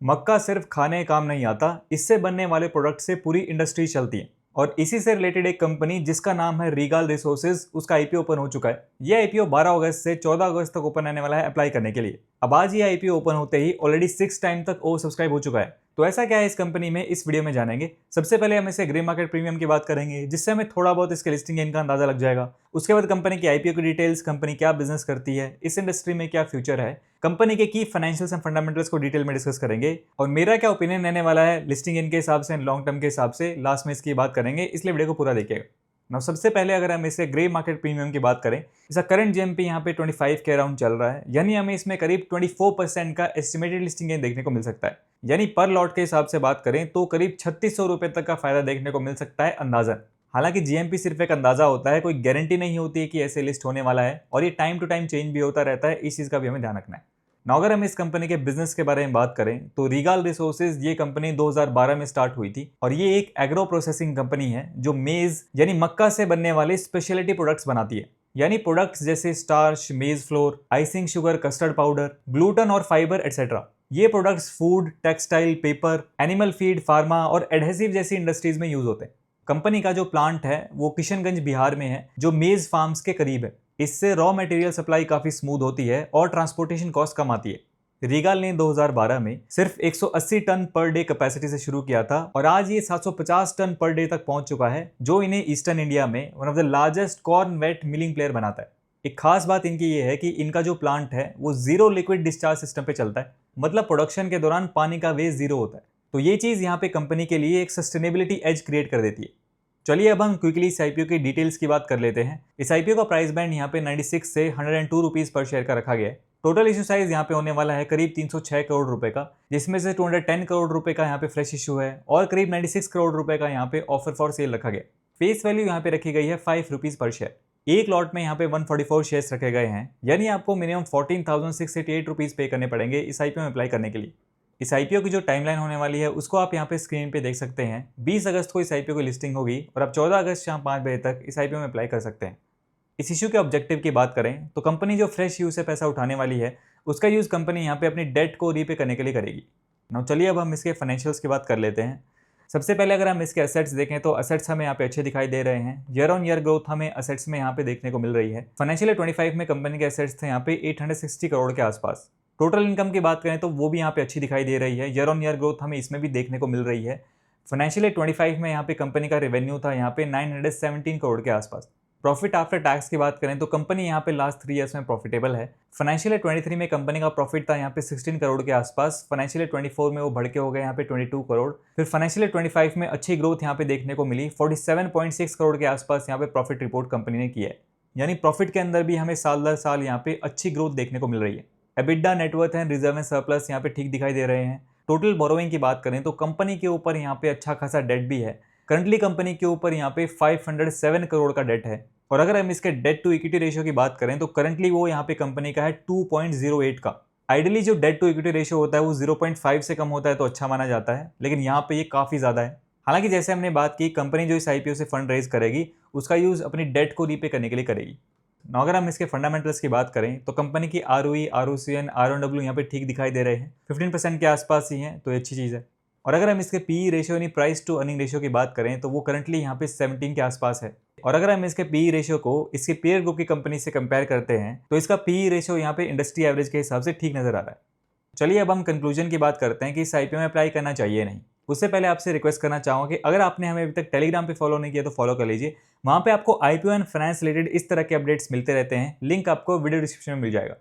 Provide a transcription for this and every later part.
मक्का सिर्फ खाने काम नहीं आता, इससे बनने वाले प्रोडक्ट से पूरी इंडस्ट्री चलती है। और इसी से रिलेटेड एक कंपनी जिसका नाम है रीगाल रिसोर्सेज, उसका आईपीओ ओपन हो चुका है। यह आईपीओ 12 अगस्त से 14 अगस्त तक ओपन रहने वाला है अप्लाई करने के लिए। अब आज ये आईपीओ ओपन होते ही ऑलरेडी 6 टाइम तक ओवर सब्सक्राइब हो चुका है। तो ऐसा क्या है इस कंपनी में, इस वीडियो में जानेंगे। सबसे पहले हम इसे ग्रे मार्केट प्रीमियम की बात करेंगे, जिससे हमें थोड़ा बहुत इसके लिस्टिंग गेन का अंदाजा लग जाएगा। उसके बाद कंपनी की आईपीओ की डिटेल्स, कंपनी क्या बिजनेस करती है, इस इंडस्ट्री में क्या फ्यूचर है, कंपनी के की फाइनेंशियल्स एंड फंडामेंटल्स को डिटेल में डिस्कस करेंगे और मेरा क्या ओपिनियन रहने वाला है लिस्टिंग इनके हिसाब से, लॉन्ग टर्म के हिसाब से, लास्ट में इसकी बात करेंगे, इसलिए वीडियो को पूरा देखिएगा। नाउ सबसे पहले अगर हम इसे ग्रे मार्केट प्रीमियम की बात करें, इसका करंट जीएमपी यहाँ पे 25 के अराउंड चल रहा है, यानी हमें इसमें करीब 24% का एस्टिमेटेड लिस्टिंग गेन देखने को मिल सकता है। यानी पर लॉट के हिसाब से बात करें तो करीब 3600 रुपए तक का फायदा देखने को मिल सकता है अंदाजन। हालांकि जीएमपी सिर्फ एक अंदाजा होता है, कोई गारंटी नहीं होती है कि ऐसे लिस्ट होने वाला है, और ये टाइम टू टाइम चेंज भी होता रहता है, इस चीज का भी हमें ध्यान रखना है। ना अगर हम इस कंपनी के बिजनेस के बारे में बात करें तो रीगाल रिसोर्सेज ये कंपनी 2012 में स्टार्ट हुई थी और ये एक एग्रो प्रोसेसिंग कंपनी है जो मेज यानी मक्का से बनने वाले स्पेशलिटी प्रोडक्ट्स बनाती है। यानी प्रोडक्ट्स जैसे स्टार्च, मेज floor, icing sugar, custard powder, gluten और फाइबर एटसेट्रा। ये products food, textile, paper, animal feed, pharma और एडहेसिव जैसी इंडस्ट्रीज में यूज होते हैं। कंपनी का जो प्लांट है वो किशनगंज बिहार में है, जो मेज फार्म्स के करीब है। इससे रॉ मटेरियल सप्लाई काफी स्मूथ होती है और ट्रांसपोर्टेशन कॉस्ट कम आती है। रीगाल ने 2012 में सिर्फ 180 टन पर डे कैपेसिटी से शुरू किया था और आज ये 750 टन पर डे तक पहुंच चुका है, जो इन्हें ईस्टर्न इंडिया में one of the largest corn wet milling player बनाता है। एक खास बात इनकी ये है कि इनका जो प्लांट है वो जीरो लिक्विड डिस्चार्ज सिस्टम पे चलता है, मतलब प्रोडक्शन के दौरान पानी का वेस्ट जीरो होता है। तो ये चीज यहाँ पे कंपनी के लिए एक सस्टेनेबिलिटी एज क्रिएट कर देती है। चलिए अब हम क्विकली इस आईपीओ की डिटेल्स की बात कर लेते हैं। इस आईपीओ का प्राइस बैंड यहाँ पे 96 से 102 रुपीज पर शेयर का रखा गया है। टोटल इशू साइज यहाँ पे होने वाला है करीब 306 करोड़ रुपए का, जिसमें से 210 करोड़ रुपए का यहाँ पे फ्रेश इशू है और करीब 96 करोड़ रुपए का यहाँ पे ऑफर फॉर सेल रखा गया। फेस वैल्यू यहाँ पे रखी गई है 5 रुपीज पर शेयर। एक लॉट में यहाँ पे 144 शेयर्स रखे गए हैं, यानी आपको मिनिमम 14,688 रुपीज पे करने पड़ेंगे इस आईपीओ में अप्लाई करने के लिए। इस आईपीओ की जो टाइमलाइन होने वाली है उसको आप यहाँ पे स्क्रीन पे देख सकते हैं। 20 अगस्त को इस आईपीओ की लिस्टिंग होगी और आप 14 अगस्त शाम 5 बजे तक इस आईपीओ में अप्लाई कर सकते हैं। इस इशू के ऑब्जेक्टिव की बात करें तो कंपनी जो फ्रेश यूज से पैसा उठाने वाली है उसका यूज कंपनी यहाँ पे अपनी डेट को रीपे करने के लिए करेगी। नाउ चलिए अब हम इसके फाइनेंशियल्स की बात कर लेते हैं। सबसे पहले अगर हम इसके एसेट्स देखें तो एसेट्स हमें यहाँ पे अच्छे दिखाई दे रहे हैं। ईयर ऑन ईयर ग्रोथ हमें एसेट्स में यहाँ पे देखने को मिल रही है। फाइनेंशियल ईयर 25 में कंपनी के एसेट्स थे यहाँ पे 860 करोड़ के आसपास। टोटल इनकम की बात करें तो वो भी यहाँ पे अच्छी दिखाई दे रही है। ईयर ऑन ईयर ग्रोथ हमें इसमें भी देखने को मिल रही है। फाइनेंशियल ईयर 25 में यहाँ पे कंपनी का रेवेन्यू था यहाँ पे 917 करोड़ के आसपास। प्रॉफिट आफ्टर टैक्स की बात करें तो कंपनी यहाँ पे लास्ट 3 ईयर्स में प्रॉफिटेबल है। फाइनेंशियल ईयर 23 में कंपनी का प्रॉफिट था यहाँ पे 16 करोड़ के आसपास। फाइनेंशियल ईयर 24 में वो बढ़ के हो गया यहाँ पे 22 करोड़। फिर फाइनेंशियल ईयर 25 में अच्छी ग्रोथ यहाँ पे देखने को मिली, 47.6 करोड़ के आसपास यहाँ पे प्रॉफिट रिपोर्ट कंपनी ने किया है। यानी प्रॉफिट के अंदर भी हमें साल दर साल यहाँ पे अच्छी ग्रोथ देखने को मिल रही है। EBITDA, net worth and reserve and surplus यहाँ पे ठीक दिखाई दे रहे हैं। टोटल बोरोइंग की बात करें तो कंपनी के ऊपर यहाँ पे अच्छा खासा डेट भी है। करंटली कंपनी के ऊपर यहाँ पे 507 करोड़ का डेट है। और अगर हम इसके डेट टू इक्विटी रेशियो की बात करें तो करंटली वो यहाँ पे कंपनी का है 2.08 का। आइडियली जो डेट टू इक्विटी रेशियो होता है वो 0.5 से कम होता है तो अच्छा माना जाता है, लेकिन यहाँ पे ये काफी ज्यादा है। हालांकि जैसे हमने बात की, कंपनी जो इस आईपीओ से फंड रेज करेगी उसका यूज अपनी डेट को रीपे करने के लिए करेगी। अगर हम इसके फंडामेंटल्स की बात करें तो कंपनी की आरओई, आरओसीएन, आरओडब्ल्यू यहाँ पे ठीक दिखाई दे रहे हैं, 15% के आसपास ही हैं, तो ये अच्छी चीज़ है। और अगर हम इसके पीई रेशियो यानी प्राइस टू अर्निंग रेशियो की बात करें तो वो करंटली यहाँ पे 17 के आसपास है। और अगर हम इसके पीई रेशियो को इसके पेयर ग्रुप की कंपनी से कंपेयर करते हैं तो इसका पीई रेशियो यहाँ पे इंडस्ट्री एवरेज के हिसाब से ठीक नजर आ रहा है। चलिए अब हम कंक्लूजन की बात करते हैं कि इस आईपीओ में अप्लाई करना चाहिए नहीं। उससे पहले आपसे रिक्वेस्ट करना चाहूँगा कि अगर आपने हमें अभी तक टेलीग्राम पे फॉलो नहीं किया तो फॉलो कर लीजिए। वहाँ पे आपको आईपीओ एंड फाइनेंस रिलेटेड इस तरह के अपडेट्स मिलते रहते हैं। लिंक आपको वीडियो डिस्क्रिप्शन में मिल जाएगा।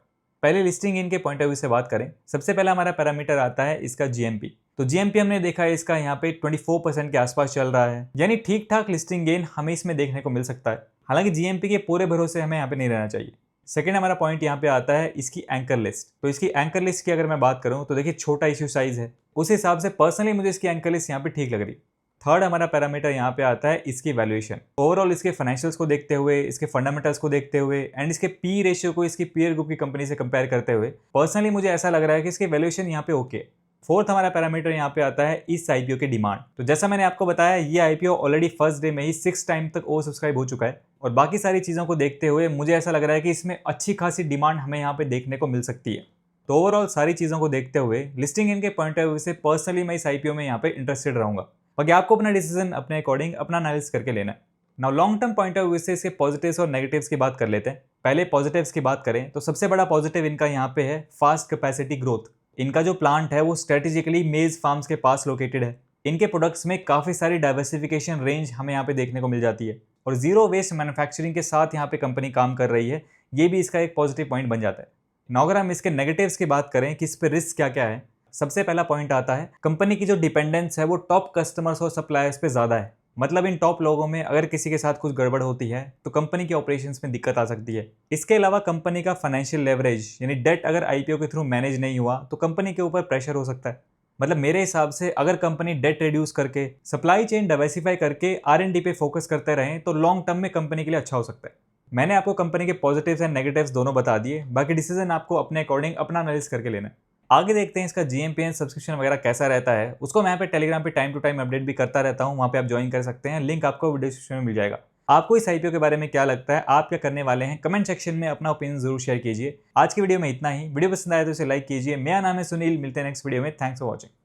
पहले लिस्टिंग इनके पॉइंट ऑफ व्यू से बात करें, सबसे पहला हमारा पैरामीटर आता है इसका जीएमपी। तो जीएमपी हमने देखा है इसका यहाँ पे 24% के आसपास चल रहा है, यानी ठीक ठाक लिस्टिंग गेन हमें इसमें देखने को मिल सकता है। हालांकि जीएमपी के पूरे भरोसे हमें यहाँ पे नहीं रहना चाहिए। सेकंड हमारा पॉइंट यहाँ पे आता है इसकी एंकर लिस्ट। तो इसकी एंकर लिस्ट की अगर मैं बात करूँ तो देखिए छोटा इश्यू साइज है, उस हिसाब से पर्सनली मुझे इसकी एंकर लिस्ट यहाँ पे ठीक लग रही। थर्ड हमारा पैरामीटर यहाँ पे आता है इसकी वैल्यूएशन। ओवरऑल इसके फाइनेंशियल्स को देखते हुए, इसके फंडामेंटल्स को देखते हुए एंड इसके पी रेशियो को इसकी पीयर ग्रुप की कंपनी से कंपेयर करते हुए पर्सनली मुझे ऐसा लग रहा है कि इसकी वैल्यूएशन यहाँ पे ओके। फोर्थ हमारा पैरामीटर यहाँ पे आता है इस आईपीओ की डिमांड। तो जैसा मैंने आपको बताया, ये आईपीओ ऑलरेडी फर्स्ट डे में ही 6 टाइम तक ओवर सब्सक्राइब हो चुका है और बाकी सारी चीज़ों को देखते हुए मुझे ऐसा लग रहा है कि इसमें अच्छी खासी डिमांड हमें यहाँ पे देखने को मिल सकती है। तो ओवरऑल सारी चीज़ों को देखते हुए लिस्टिंग इनके पॉइंट ऑफ व्यू से पर्सनली मैं इस आईपीओ में यहाँ पे इंटरेस्टेड रहूंगा। बाकी आपको अपना डिसीजन अपने अकॉर्डिंग अपना एनालिसिस करके लेना है। Now long term point of view से इसके पॉजिटिव्स और नेगेटिव्स की बात कर लेते हैं। पहले पॉजिटिव्स की बात करें तो सबसे बड़ा पॉजिटिव इनका यहाँ पे है फास्ट कैपेसिटी ग्रोथ। इनका जो प्लांट है वो स्ट्रेटेजिकली मेज फार्म्स के पास लोकेटेड है। इनके प्रोडक्ट्स में काफ़ी सारी डाइवर्सिफिकेशन रेंज हमें यहाँ पे देखने को मिल जाती है और जीरो वेस्ट मैन्युफैक्चरिंग के साथ यहाँ पे कंपनी काम कर रही है। ये भी इसका एक पॉजिटिव पॉइंट बन जाता है। नाउ अगर हम इसके नेगेटिव्स की बात करें कि इस पे रिस्क क्या क्या है, सबसे पहला पॉइंट आता है कंपनी की जो डिपेंडेंस है वो टॉप कस्टमर्स और सप्लायर्स पे ज़्यादा है। मतलब इन टॉप लोगों में अगर किसी के साथ कुछ गड़बड़ होती है तो कंपनी के ऑपरेशंस में दिक्कत आ सकती है। इसके अलावा कंपनी का फाइनेंशियल लेवरेज यानी डेट अगर आईपीओ के थ्रू मैनेज नहीं हुआ तो कंपनी के ऊपर प्रेशर हो सकता है। मतलब मेरे हिसाब से अगर कंपनी डेट रिड्यूस करके सप्लाई चेन डाइवर्सिफाई करके R&D पे फोकस करते रहें तो लॉन्ग टर्म में कंपनी के लिए अच्छा हो सकता है। मैंने आपको कंपनी के पॉजिटिव्स एंड नेगेटिव्स दोनों बता दिए, बाकी डिसीजन आपको अपने अकॉर्डिंग अपना एनालिसिस करके लेना है। आगे देखते हैं इसका GMPN सब्सक्रिप्शन वगैरह कैसा रहता है। उसको मैं यहाँ पे टेलीग्राम पे टाइम टू टाइम अपडेट भी करता रहता हूँ, वहाँ पे आप ज्वाइन कर सकते हैं। लिंक आपको वीडियो डिस्क्रिप्शन में मिल जाएगा। आपको इस आईपीओ के बारे में क्या लगता है, आप क्या करने वाले हैं, कमेंट सेक्शन में अपना ओपिनियन जरूर शेयर कीजिए। आज की वीडियो में इतना ही। वीडियो पसंद आया तो इसे लाइक कीजिए। मेरा नाम है सुनील, मिलते हैं नेक्स्ट वीडियो में। Thanks for watching.